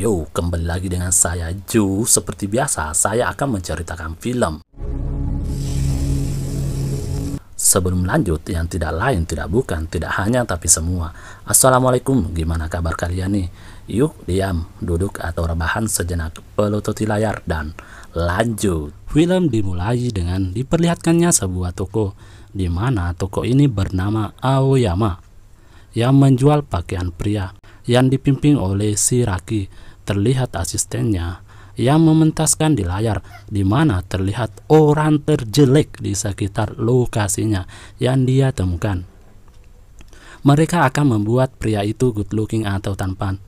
Yo, kembali lagi dengan saya Ju. Seperti biasa, saya akan menceritakan film. Sebelum lanjut, yang tidak lain, tidak bukan, tidak hanya, tapi semua. Assalamualaikum, gimana kabar kalian nih? Yuk, diam, duduk atau rebahan sejenak, pelototi layar, dan lanjut. Film dimulai dengan diperlihatkannya sebuah toko, di mana toko ini bernama Aoyama, yang menjual pakaian pria, yang dipimpin oleh Shiraki. Terlihat asistennya yang mementaskan di layar, di mana terlihat orang terjelek di sekitar lokasinya yang dia temukan. Mereka akan membuat pria itu good looking atau tampan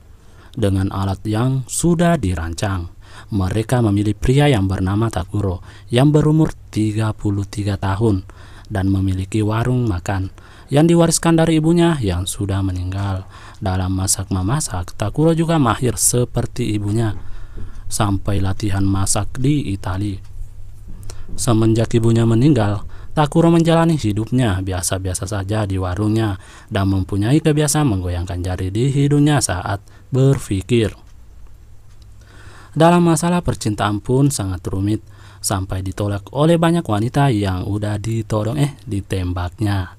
dengan alat yang sudah dirancang. Mereka memilih pria yang bernama Takuro, yang berumur 33 tahun dan memiliki warung makan yang diwariskan dari ibunya yang sudah meninggal. Dalam masak-memasak, Takuro juga mahir seperti ibunya, sampai latihan masak di Italia. Semenjak ibunya meninggal, Takuro menjalani hidupnya biasa-biasa saja di warungnya dan mempunyai kebiasaan menggoyangkan jari di hidungnya saat berpikir. Dalam masalah percintaan pun sangat rumit, sampai ditolak oleh banyak wanita yang udah ditembaknya.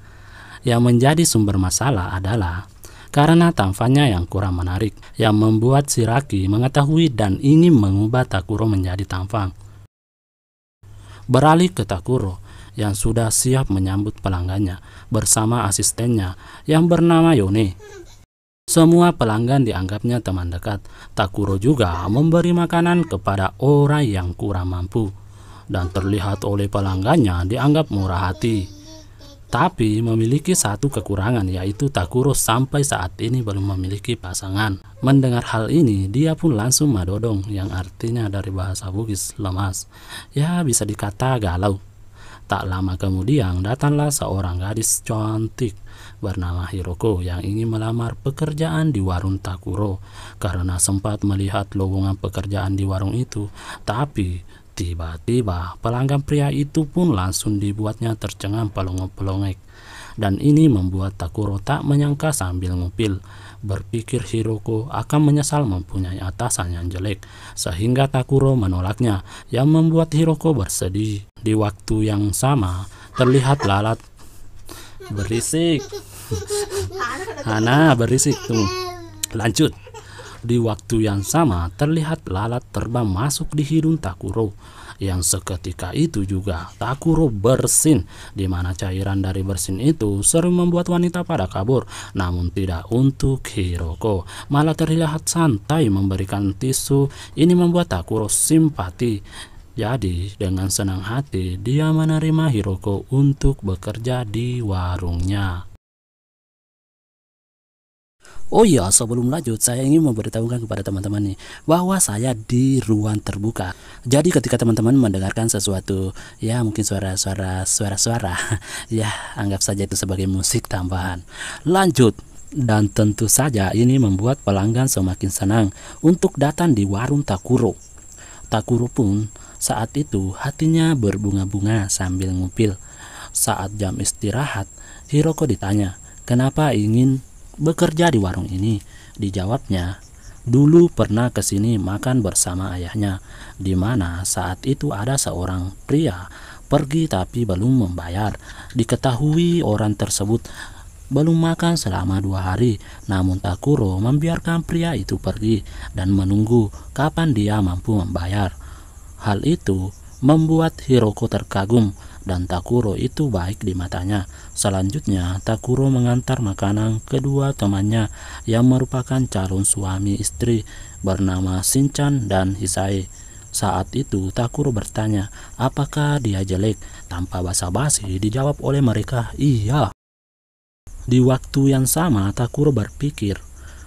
Yang menjadi sumber masalah adalah karena tampannya yang kurang menarik, yang membuat Shiraki mengetahui dan ingin mengubah Takuro menjadi tampan. Beralih ke Takuro yang sudah siap menyambut pelanggannya bersama asistennya yang bernama Yone. Semua pelanggan dianggapnya teman dekat. Takuro juga memberi makanan kepada orang yang kurang mampu dan terlihat oleh pelanggannya dianggap murah hati. Tapi memiliki satu kekurangan, yaitu Takuro sampai saat ini belum memiliki pasangan. Mendengar hal ini, dia pun langsung madodong, yang artinya dari bahasa Bugis lemas. Ya, bisa dikata galau. Tak lama kemudian datanglah seorang gadis cantik bernama Hiroko yang ingin melamar pekerjaan di warung Takuro. Karena sempat melihat lowongan pekerjaan di warung itu, tapi tiba-tiba pelanggan pria itu pun langsung dibuatnya tercengang pelongok-pelongek. Dan ini membuat Takuro tak menyangka sambil ngupil. Berpikir Hiroko akan menyesal mempunyai atasan yang jelek, sehingga Takuro menolaknya, yang membuat Hiroko bersedih. Di waktu yang sama terlihat lalat berisik. Hana berisik tuh. Lanjut. Di waktu yang sama terlihat lalat terbang masuk di hidung Takuro, yang seketika itu juga Takuro bersin, di mana cairan dari bersin itu sering membuat wanita pada kabur. Namun tidak untuk Hiroko, malah terlihat santai memberikan tisu. Ini membuat Takuro simpati. Jadi dengan senang hati dia menerima Hiroko untuk bekerja di warungnya. Oh iya, sebelum lanjut saya ingin memberitahukan kepada teman-teman nih bahwa saya di ruang terbuka. Jadi ketika teman-teman mendengarkan sesuatu, ya mungkin suara-suara ya anggap saja itu sebagai musik tambahan. Lanjut. Dan tentu saja ini membuat pelanggan semakin senang untuk datang di warung Takuro. Takuro pun saat itu hatinya berbunga-bunga sambil ngupil. Saat jam istirahat, Hiroko ditanya, "Kenapa ingin bekerja di warung ini?" Dijawabnya, "Dulu pernah kesini makan bersama ayahnya, di mana saat itu ada seorang pria pergi tapi belum membayar. Diketahui orang tersebut belum makan selama 2 hari, namun Takuro membiarkan pria itu pergi dan menunggu kapan dia mampu membayar." Hal itu membuat Hiroko terkagum dan Takuro itu baik di matanya. Selanjutnya Takuro mengantar makanan kedua temannya yang merupakan calon suami istri bernama Shinchan dan Hisae. Saat itu Takuro bertanya apakah dia jelek. Tanpa basa-basi dijawab oleh mereka, "Iya." Di waktu yang sama Takuro berpikir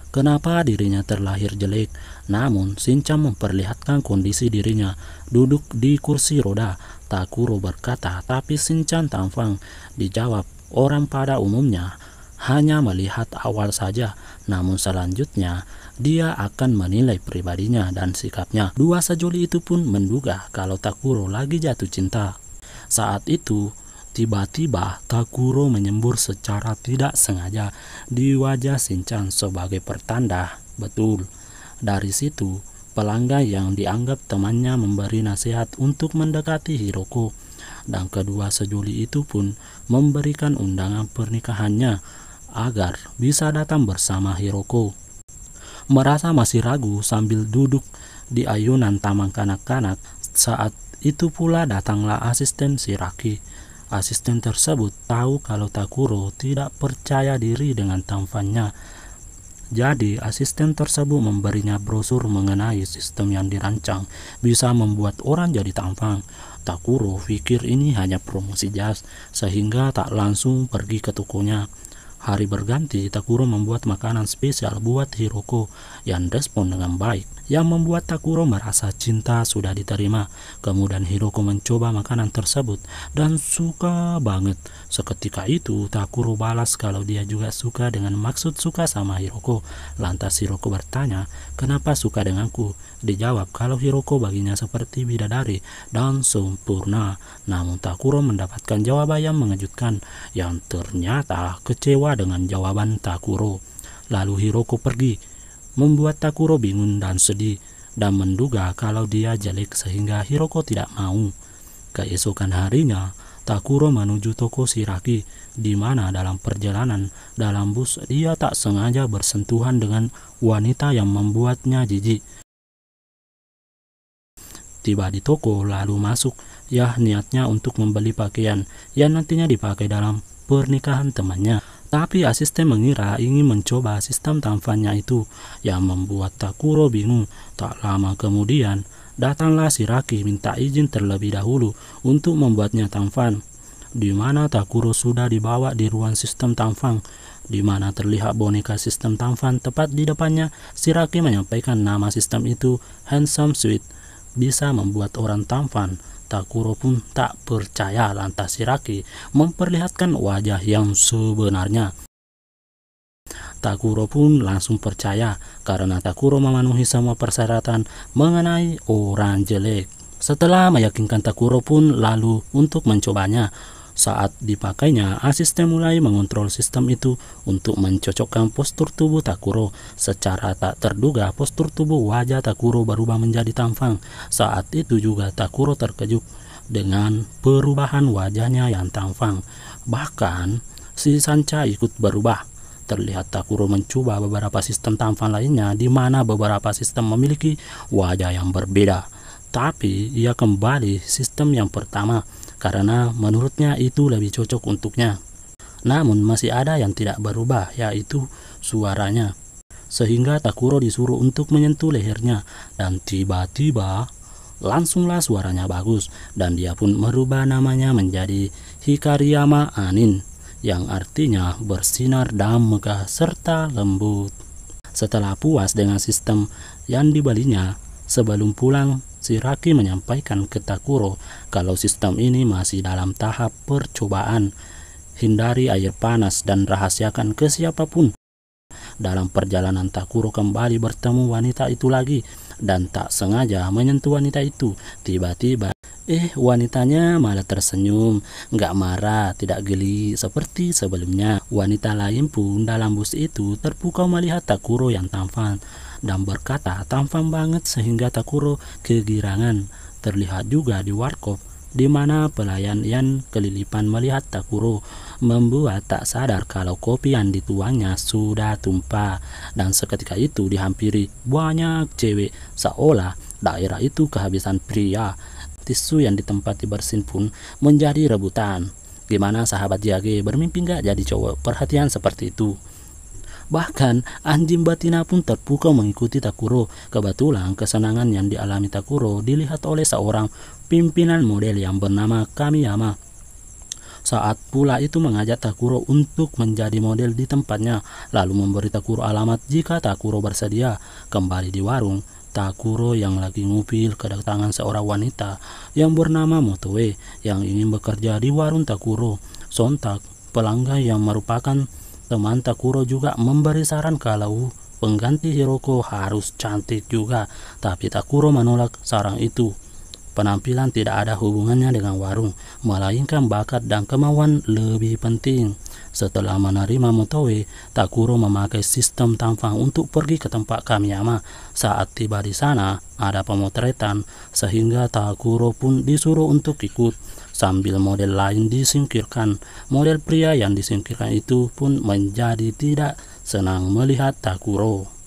kenapa dirinya terlahir jelek. Namun Shinchan memperlihatkan kondisi dirinya duduk di kursi roda. Takuro berkata, "Tapi Shinchan tampan." Dijawab, "Orang pada umumnya hanya melihat awal saja, namun selanjutnya dia akan menilai pribadinya dan sikapnya." Dua sejoli itu pun menduga kalau Takuro lagi jatuh cinta. Saat itu tiba-tiba Takuro menyembur secara tidak sengaja di wajah Shinchan sebagai pertanda betul Dari situ, pelanggan yang dianggap temannya memberi nasihat untuk mendekati Hiroko, dan kedua sejoli itu pun memberikan undangan pernikahannya agar bisa datang bersama Hiroko. Merasa masih ragu sambil duduk di ayunan taman kanak-kanak, saat itu pula datanglah asisten Shiraki. Asisten tersebut tahu kalau Takuro tidak percaya diri dengan tampannya. Jadi asisten tersebut memberinya brosur mengenai sistem yang dirancang bisa membuat orang jadi tampan. Takuro pikir ini hanya promosi jas, sehingga tak langsung pergi ke tokonya. Hari berganti, Takuro membuat makanan spesial buat Hiroko yang respon dengan baik, yang membuat Takuro merasa cinta sudah diterima. Kemudian Hiroko mencoba makanan tersebut dan suka banget. Seketika itu Takuro balas kalau dia juga suka dengan maksud suka sama Hiroko. Lantas Hiroko bertanya, "Kenapa suka denganku?" Dijawab kalau Hiroko baginya seperti bidadari dan sempurna. Namun Takuro mendapatkan jawaban yang mengejutkan, yang ternyata kecewa dengan jawaban Takuro. Lalu Hiroko pergi, membuat Takuro bingung dan sedih, dan menduga kalau dia jelek sehingga Hiroko tidak mau. Keesokan harinya, Takuro menuju toko Shiraki, di mana dalam perjalanan dalam bus dia tak sengaja bersentuhan dengan wanita yang membuatnya jijik. Tiba di toko lalu masuk, niatnya untuk membeli pakaian yang nantinya dipakai dalam pernikahan temannya. Tapi asisten mengira ingin mencoba sistem tampannya itu, yang membuat Takuro bingung. Tak lama kemudian datanglah Shiraki minta izin terlebih dahulu untuk membuatnya tampan, di mana Takuro sudah dibawa di ruang sistem tampan, di mana terlihat boneka sistem tampan tepat di depannya. Shiraki menyampaikan nama sistem itu Handsome Suite, bisa membuat orang tampan. Takuro pun tak percaya, lantas Shiraki memperlihatkan wajah yang sebenarnya. Takuro pun langsung percaya karena Takuro memenuhi semua persyaratan mengenai orang jelek. Setelah meyakinkan Takuro pun lalu untuk mencobanya. Saat dipakainya, asisten mulai mengontrol sistem itu untuk mencocokkan postur tubuh Takuro. Secara tak terduga, postur tubuh wajah Takuro berubah menjadi tampan. Saat itu juga Takuro terkejut dengan perubahan wajahnya yang tampan. Bahkan, si Sancha ikut berubah. Terlihat Takuro mencoba beberapa sistem tampan lainnya, di mana beberapa sistem memiliki wajah yang berbeda. Tapi ia kembali sistem yang pertama, karena menurutnya itu lebih cocok untuknya. Namun masih ada yang tidak berubah, yaitu suaranya. Sehingga Takuro disuruh untuk menyentuh lehernya, dan tiba-tiba langsunglah suaranya bagus, dan dia pun merubah namanya menjadi Hikariyama Anin, yang artinya bersinar dan megah serta lembut. Setelah puas dengan sistem yang dibelinya, sebelum pulang Shiraki menyampaikan ke Takuro kalau sistem ini masih dalam tahap percobaan. Hindari air panas dan rahasiakan ke siapapun. Dalam perjalanan Takuro kembali bertemu wanita itu lagi dan tak sengaja menyentuh wanita itu. Tiba-tiba wanitanya malah tersenyum, gak marah, tidak geli seperti sebelumnya. Wanita lain pun dalam bus itu terpukau melihat Takuro yang tampan dan berkata tampan banget sehingga Takuro kegirangan. Terlihat juga di warkop, di mana pelayan yang kelilipan melihat Takuro, membuat tak sadar kalau kopi yang dituangnya sudah tumpah, dan seketika itu dihampiri banyak cewek seolah daerah itu kehabisan pria. Tisu yang ditempati bersin pun menjadi rebutan. Gimana sahabat JAG, bermimpi gak jadi cowok perhatian seperti itu? Bahkan anjing betina pun terpukau mengikuti Takuro. Kebetulan kesenangan yang dialami Takuro dilihat oleh seorang pimpinan model yang bernama Kamiyama. Saat pula itu mengajak Takuro untuk menjadi model di tempatnya, lalu memberi Takuro alamat jika Takuro bersedia. Kembali di warung, Takuro yang lagi ngupil kedatangan seorang wanita yang bernama Motoe yang ingin bekerja di warung Takuro. Sontak pelanggan yang merupakan teman Takuro juga memberi saran kalau pengganti Hiroko harus cantik juga, tapi Takuro menolak saran itu. Penampilan tidak ada hubungannya dengan warung, melainkan bakat dan kemauan lebih penting. Setelah menerima Motoe, Takuro memakai sistem tampang untuk pergi ke tempat Kamiyama. Saat tiba di sana, ada pemotretan, sehingga Takuro pun disuruh untuk ikut. Sambil model lain disingkirkan, model pria yang disingkirkan itu pun menjadi tidak senang melihat Takuro.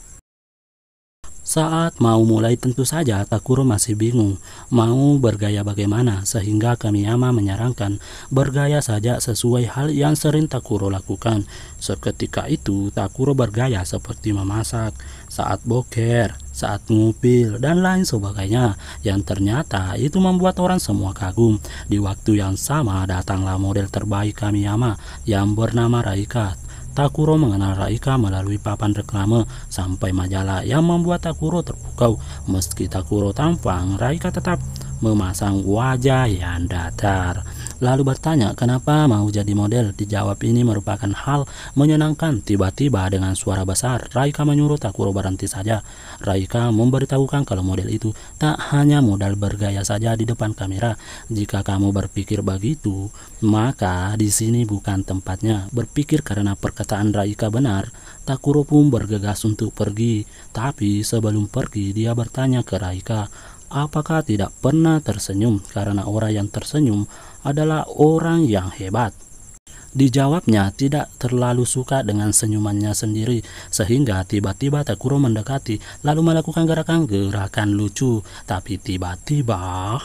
Saat mau mulai tentu saja Takuro masih bingung mau bergaya bagaimana, sehingga Kamiyama menyarankan bergaya saja sesuai hal yang sering Takuro lakukan. Seketika itu Takuro bergaya seperti memasak, saat boker, saat ngupil, dan lain sebagainya, yang ternyata itu membuat orang semua kagum. Di waktu yang sama datanglah model terbaik Kamiyama yang bernama Raika. Takuro mengenal Raika melalui papan reklame sampai majalah yang membuat Takuro terpukau. Meski Takuro tampang, Raika tetap memasang wajah yang datar. Lalu bertanya kenapa mau jadi model. Dijawab ini merupakan hal menyenangkan. Tiba-tiba dengan suara besar Raika menyuruh Takuro berhenti saja. Raika memberitahukan kalau model itu tak hanya modal bergaya saja di depan kamera. Jika kamu berpikir begitu, maka di sini bukan tempatnya. Berpikir karena perkataan Raika benar, Takuro pun bergegas untuk pergi. Tapi sebelum pergi dia bertanya ke Raika, apakah tidak pernah tersenyum karena orang yang tersenyum adalah orang yang hebat. Dijawabnya tidak terlalu suka dengan senyumannya sendiri, sehingga tiba-tiba Takuro mendekati lalu melakukan gerakan lucu. Tapi tiba-tiba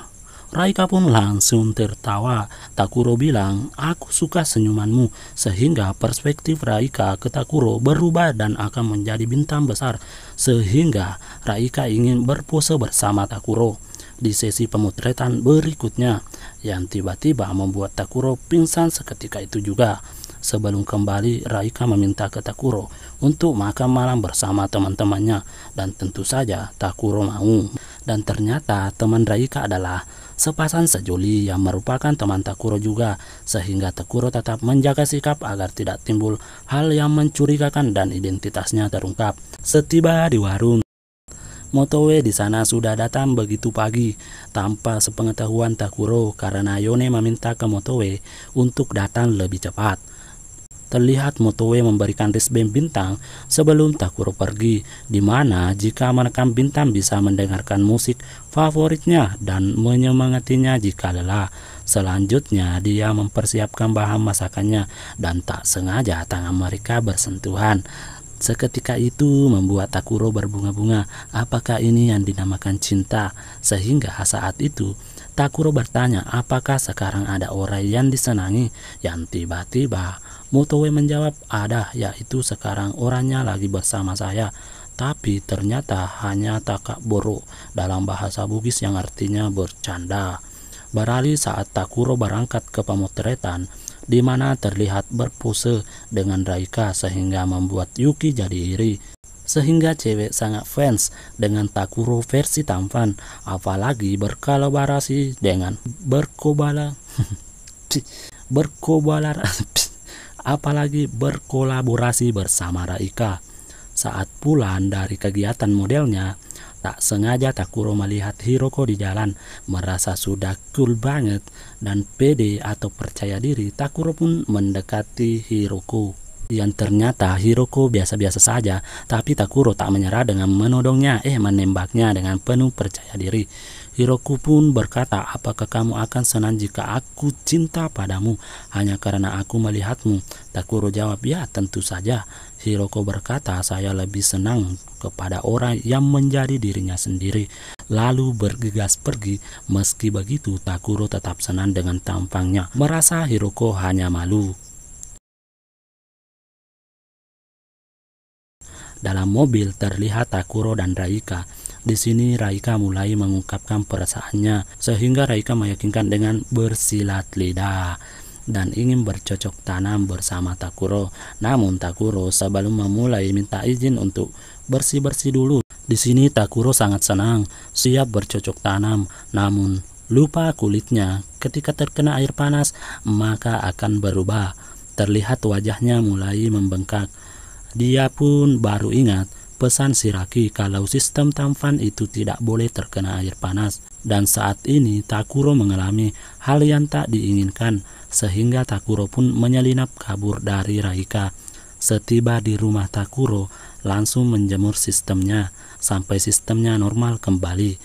Raika pun langsung tertawa. Takuro bilang, aku suka senyumanmu, sehingga perspektif Raika ke Takuro berubah dan akan menjadi bintang besar, sehingga Raika ingin berpose bersama Takuro. Di sesi pemotretan berikutnya, yang tiba-tiba membuat Takuro pingsan seketika itu juga. Sebelum kembali, Raika meminta ke Takuro untuk makan malam bersama teman-temannya, dan tentu saja Takuro mau. Dan ternyata teman Raika adalah sepasang sejoli yang merupakan teman Takuro juga, sehingga Takuro tetap menjaga sikap agar tidak timbul hal yang mencurigakan dan identitasnya terungkap. Setiba di warung, Motoe di sana sudah datang begitu pagi tanpa sepengetahuan Takuro karena Yone meminta ke Motoe untuk datang lebih cepat. Terlihat Motoe memberikan wristband bintang sebelum Takuro pergi, di mana jika menekan bintang bisa mendengarkan musik favoritnya dan menyemangatinya jika lelah. Selanjutnya dia mempersiapkan bahan masakannya dan tak sengaja tangan mereka bersentuhan. Seketika itu membuat Takuro berbunga-bunga. Apakah ini yang dinamakan cinta? Sehingga saat itu Takuro bertanya apakah sekarang ada orang yang disenangi. Yang tiba-tiba Motoe menjawab ada, yaitu sekarang orangnya lagi bersama saya. Tapi ternyata hanya takaboro dalam bahasa Bugis yang artinya bercanda. Beralih saat Takuro berangkat ke pemotretan, di mana terlihat berpose dengan Raika sehingga membuat Yuki jadi iri. Sehingga cewek sangat fans dengan Takuro versi tampan, apalagi berkolaborasi dengan apalagi berkolaborasi bersama Raika. Saat pulang dari kegiatan modelnya, tak sengaja Takuro melihat Hiroko di jalan. Merasa sudah cool banget dan pede atau percaya diri, Takuro pun mendekati Hiroko. Yang ternyata Hiroko biasa-biasa saja, tapi Takuro tak menyerah dengan menodongnya, menembaknya dengan penuh percaya diri. Hiroko pun berkata, apakah kamu akan senang jika aku cinta padamu hanya karena aku melihatmu? Takuro jawab, ya tentu saja. Hiroko berkata, saya lebih senang kepada orang yang menjadi dirinya sendiri. Lalu bergegas pergi. Meski begitu, Takuro tetap senang dengan tampangnya. Merasa Hiroko hanya malu. Dalam mobil terlihat Takuro dan Raika. Di sini Raika mulai mengungkapkan perasaannya, sehingga Raika meyakinkan dengan bersilat lidah dan ingin bercocok tanam bersama Takuro. Namun Takuro sebelum memulai minta izin untuk bersih-bersih dulu. Di sini Takuro sangat senang, siap bercocok tanam, namun lupa kulitnya ketika terkena air panas maka akan berubah. Terlihat wajahnya mulai membengkak. Dia pun baru ingat pesan Shiraki kalau sistem tampan itu tidak boleh terkena air panas. Dan saat ini Takuro mengalami hal yang tak diinginkan, sehingga Takuro pun menyelinap kabur dari Raika. Setiba di rumah Takuro, langsung menjemur sistemnya, sampai sistemnya normal kembali.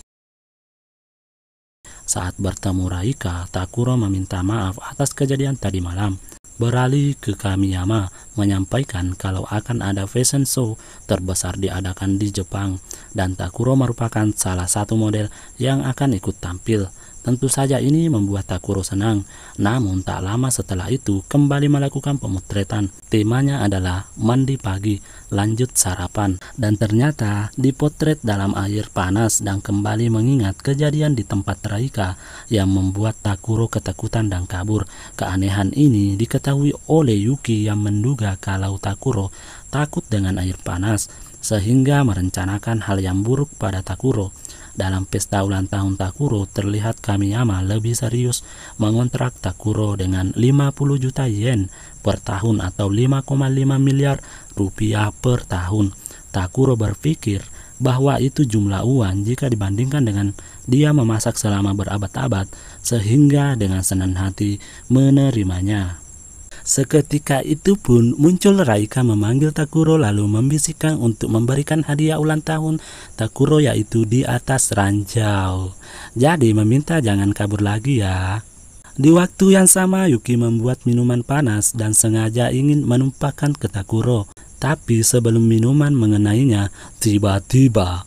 Saat bertemu Raika, Takuro meminta maaf atas kejadian tadi malam. Beralih ke Kamiyama, menyampaikan kalau akan ada fashion show terbesar diadakan di Jepang, dan Takuro merupakan salah satu model yang akan ikut tampil. Tentu saja ini membuat Takuro senang, namun tak lama setelah itu kembali melakukan pemotretan. Temanya adalah mandi pagi, lanjut sarapan, dan ternyata dipotret dalam air panas dan kembali mengingat kejadian di tempat Raika yang membuat Takuro ketakutan dan kabur. Keanehan ini diketahui oleh Yuki yang menduga kalau Takuro takut dengan air panas, sehingga merencanakan hal yang buruk pada Takuro. Dalam pesta ulang tahun Takuro, terlihat Kamiyama lebih serius mengontrak Takuro dengan 50 juta yen per tahun atau 5,5 miliar rupiah per tahun. Takuro berpikir bahwa itu jumlah uang jika dibandingkan dengan dia memasak selama berabad-abad, sehingga dengan senang hati menerimanya. Seketika itu pun muncul Raika memanggil Takuro lalu membisikkan untuk memberikan hadiah ulang tahun Takuro, yaitu di atas ranjau. Jadi meminta jangan kabur lagi ya. Di waktu yang sama Yuki membuat minuman panas dan sengaja ingin menumpahkan ke Takuro. Tapi sebelum minuman mengenainya, tiba-tiba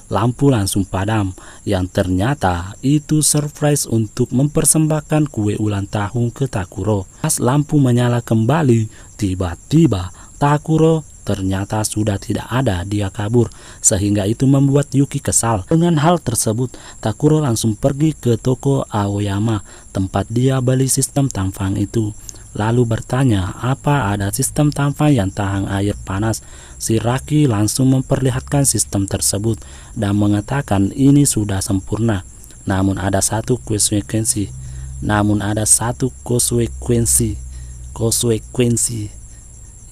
lampu langsung padam, yang ternyata itu surprise untuk mempersembahkan kue ulang tahun ke Takuro. Pas lampu menyala kembali, tiba-tiba Takuro ternyata sudah tidak ada, dia kabur, sehingga itu membuat Yuki kesal. Dengan hal tersebut, Takuro langsung pergi ke toko Aoyama, tempat dia beli sistem tamfang itu. Lalu bertanya apa ada sistem tamfang yang tahan air panas. Shiraki langsung memperlihatkan sistem tersebut dan mengatakan ini sudah sempurna. Namun ada satu konsekuensi.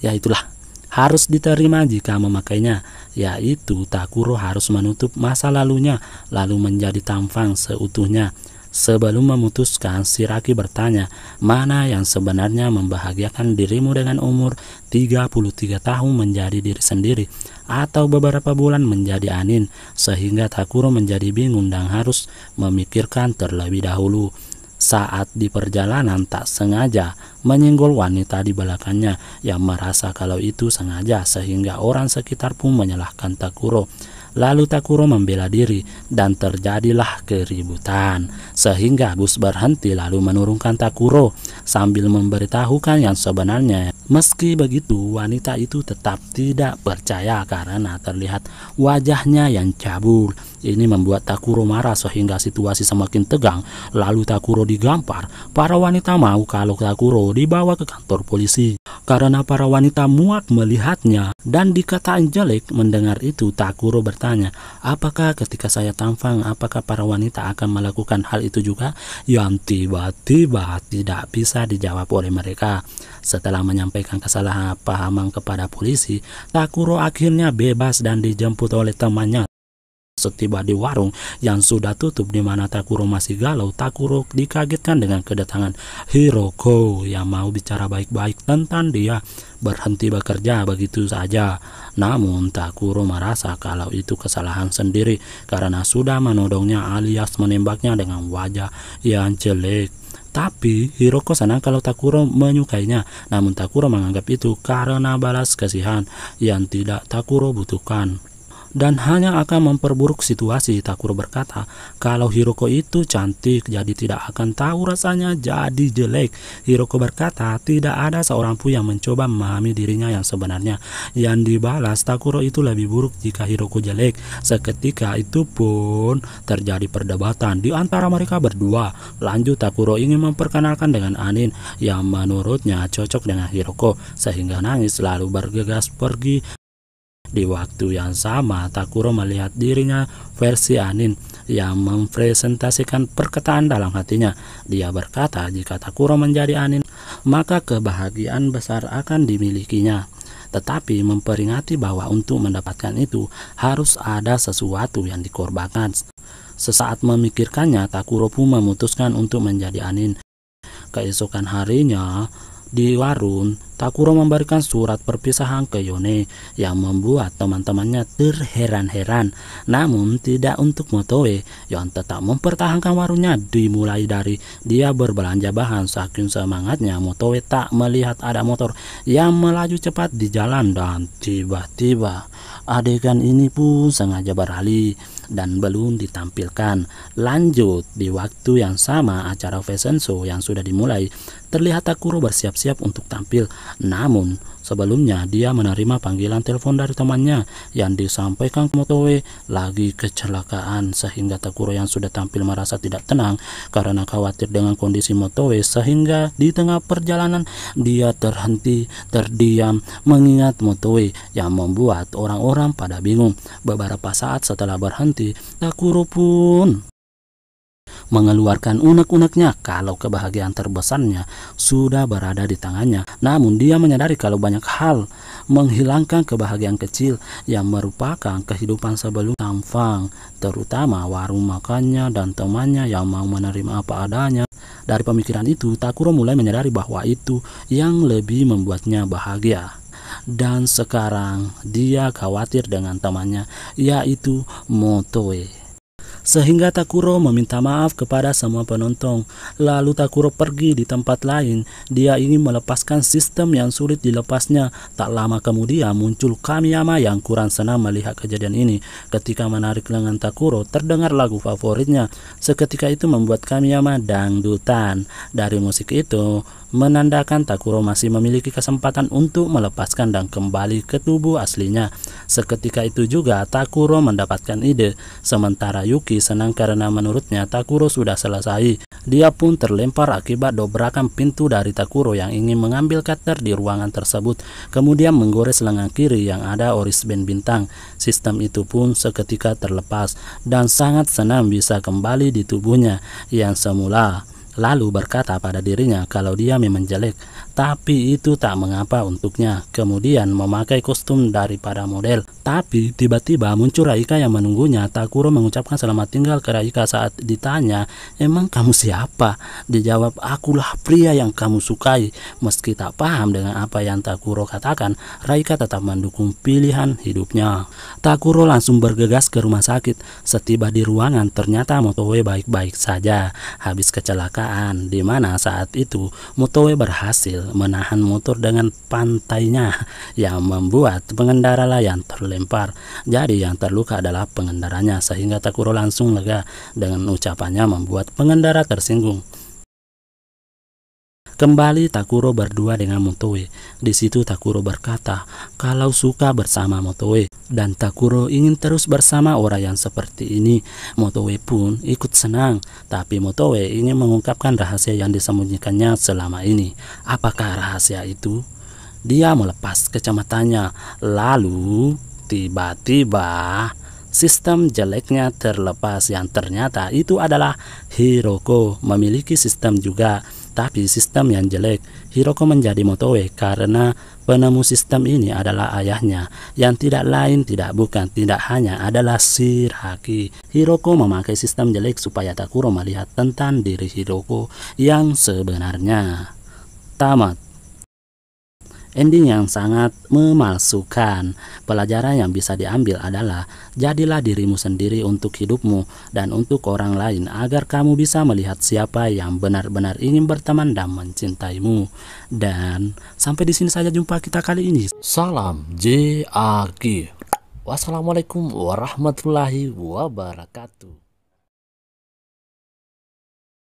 Ya itulah, harus diterima jika memakainya, yaitu Takuro harus menutup masa lalunya lalu menjadi tamfang seutuhnya. Sebelum memutuskan, Shiraki bertanya, mana yang sebenarnya membahagiakan dirimu dengan umur 33 tahun menjadi diri sendiri, atau beberapa bulan menjadi anin, sehingga Takuro menjadi bingung dan harus memikirkan terlebih dahulu. Saat di perjalanan tak sengaja menyenggol wanita di belakangnya yang merasa kalau itu sengaja, sehingga orang sekitar pun menyalahkan Takuro. Lalu Takuro membela diri dan terjadilah keributan, sehingga bus berhenti lalu menurunkan Takuro sambil memberitahukan yang sebenarnya. Meski begitu, wanita itu tetap tidak percaya karena terlihat wajahnya yang cabul. Ini membuat Takuro marah sehingga situasi semakin tegang. Lalu Takuro digampar. Para wanita mau kalau Takuro dibawa ke kantor polisi karena para wanita muak melihatnya dan dikatain jelek. Mendengar itu, Takuro bertanya, apakah ketika saya tamfang, apakah para wanita akan melakukan hal itu juga? Yang tiba-tiba tidak bisa dijawab oleh mereka. Setelah menyampaikan kesalahpahaman kepada polisi, Takuro akhirnya bebas dan dijemput oleh temannya. Setiba di warung yang sudah tutup di mana Takuro masih galau, Takuro dikagetkan dengan kedatangan Hiroko yang mau bicara baik-baik tentang dia berhenti bekerja begitu saja. Namun Takuro merasa kalau itu kesalahan sendiri karena sudah menodongnya alias menembaknya dengan wajah yang jelek. Tapi Hiroko senang kalau Takuro menyukainya, namun Takuro menganggap itu karena balas kasihan yang tidak Takuro butuhkan dan hanya akan memperburuk situasi. Takuro berkata kalau Hiroko itu cantik jadi tidak akan tahu rasanya jadi jelek. Hiroko berkata tidak ada seorang pun yang mencoba memahami dirinya yang sebenarnya. Yang dibalas Takuro itu lebih buruk jika Hiroko jelek. Seketika itu pun terjadi perdebatan di antara mereka berdua. Lanjut Takuro ingin memperkenalkan dengan Anin yang menurutnya cocok dengan Hiroko, sehingga nangis lalu bergegas pergi. Di waktu yang sama, Takuro melihat dirinya versi Anin yang mempresentasikan perkataan dalam hatinya. Dia berkata jika Takuro menjadi Anin, maka kebahagiaan besar akan dimilikinya. tetapi memperingati bahwa untuk mendapatkan itu harus ada sesuatu yang dikorbankan. Sesaat memikirkannya, Takuro pun memutuskan untuk menjadi anin. Keesokan harinya, di warung, Takuro memberikan surat perpisahan ke Yone yang membuat teman-temannya terheran-heran. Namun tidak untuk Motoe yang tetap mempertahankan warungnya. Dimulai dari dia berbelanja bahan, saking semangatnya Motoe tak melihat ada motor yang melaju cepat di jalan, dan tiba-tiba adegan ini pun sengaja beralih dan belum ditampilkan. Lanjut, di waktu yang sama acara fashion show yang sudah dimulai, terlihat Takuro bersiap-siap untuk tampil. Namun sebelumnya dia menerima panggilan telepon dari temannya yang disampaikan ke Motoe lagi kecelakaan, sehingga Takuro yang sudah tampil merasa tidak tenang karena khawatir dengan kondisi Motoe, sehingga di tengah perjalanan dia terhenti terdiam mengingat Motoe yang membuat orang-orang pada bingung. Beberapa saat setelah berhenti, Takuro pun mengeluarkan unek-uneknya kalau kebahagiaan terbesarnya sudah berada di tangannya. Namun dia menyadari kalau banyak hal menghilangkan kebahagiaan kecil yang merupakan kehidupan sebelum Tamfang, terutama warung makannya dan temannya yang mau menerima apa adanya. Dari pemikiran itu, Takuro mulai menyadari bahwa itu yang lebih membuatnya bahagia. Dan sekarang dia khawatir dengan temannya, yaitu Motoe. Sehingga Takuro meminta maaf kepada semua penonton. Lalu Takuro pergi di tempat lain. Dia ingin melepaskan sistem yang sulit dilepasnya. Tak lama kemudian muncul Kamiyama yang kurang senang melihat kejadian ini. Ketika menarik lengan Takuro, terdengar lagu favoritnya. Seketika itu membuat Kamiyama dangdutan. Dari musik itu menandakan Takuro masih memiliki kesempatan untuk melepaskan dan kembali ke tubuh aslinya. Seketika itu juga Takuro mendapatkan ide. Sementara Yuki senang karena menurutnya Takuro sudah selesai. Dia pun terlempar akibat dobrakan pintu dari Takuro yang ingin mengambil cutter di ruangan tersebut, kemudian menggores lengan kiri yang ada oris band bintang. Sistem itu pun seketika terlepas dan sangat senang bisa kembali di tubuhnya yang semula. Lalu berkata pada dirinya kalau dia memang jelek, tapi itu tak mengapa untuknya. Kemudian memakai kostum daripada model. Tapi tiba-tiba muncul Raika yang menunggunya. Takuro mengucapkan selamat tinggal ke Raika. Saat ditanya, emang kamu siapa? Dijawab, akulah pria yang kamu sukai. Meski tak paham dengan apa yang Takuro katakan, Raika tetap mendukung pilihan hidupnya. Takuro langsung bergegas ke rumah sakit. Setiba di ruangan, ternyata Motoe baik-baik saja habis kecelakaan, di mana saat itu Motoe berhasil menahan motor dengan pantainya yang membuat pengendara lain terlempar. Jadi yang terluka adalah pengendaranya, sehingga Takuro langsung lega dengan ucapannya membuat pengendara tersinggung. Kembali Takuro berdua dengan Motoe. Di situ Takuro berkata kalau suka bersama Motoe dan Takuro ingin terus bersama orang yang seperti ini. Motoe pun ikut senang, tapi Motoe ingin mengungkapkan rahasia yang disembunyikannya selama ini. Apakah rahasia itu? Dia melepas kacamatanya, lalu tiba-tiba sistem jeleknya terlepas yang ternyata itu adalah Hiroko. Memiliki sistem juga, tapi sistem yang jelek. Hiroko menjadi Motoe karena penemu sistem ini adalah ayahnya, yang tidak lain tidak bukan tidak hanya adalah Shiraki. Hiroko memakai sistem jelek supaya Takuro melihat tentang diri Hiroko yang sebenarnya. Tamat. Ending yang sangat memalsukan. Pelajaran yang bisa diambil adalah jadilah dirimu sendiri untuk hidupmu dan untuk orang lain agar kamu bisa melihat siapa yang benar-benar ingin berteman dan mencintaimu. Dan sampai di sini saja jumpa kita kali ini. Salam JAG. Wassalamualaikum warahmatullahi wabarakatuh.